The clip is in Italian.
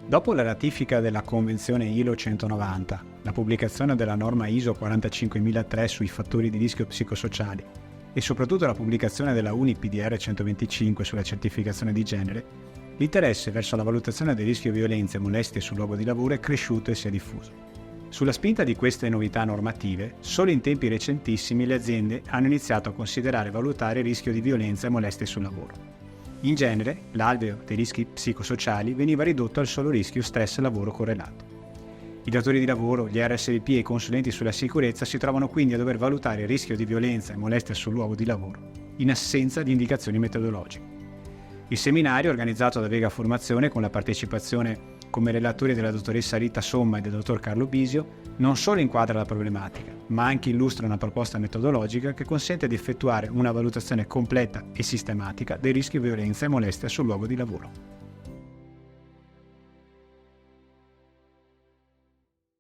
Dopo la ratifica della Convenzione ILO 190, la pubblicazione della norma ISO 45003 sui fattori di rischio psicosociali e soprattutto la pubblicazione della UNI-PDR 125 sulla certificazione di genere, l'interesse verso la valutazione del rischio violenza e molestie sul luogo di lavoro è cresciuto e si è diffuso. Sulla spinta di queste novità normative, solo in tempi recentissimi le aziende hanno iniziato a considerare e valutare il rischio di violenza e molestie sul lavoro. In genere, l'alveo dei rischi psicosociali veniva ridotto al solo rischio stress lavoro correlato. I datori di lavoro, gli RSVP e i consulenti sulla sicurezza si trovano quindi a dover valutare il rischio di violenza e molestia sul luogo di lavoro, in assenza di indicazioni metodologiche. Il seminario, organizzato da Vega Formazione con la partecipazione come relatori della dottoressa Rita Somma e del dottor Carlo Bisio, non solo inquadra la problematica, ma anche illustra una proposta metodologica che consente di effettuare una valutazione completa e sistematica dei rischi di violenza e molestia sul luogo di lavoro.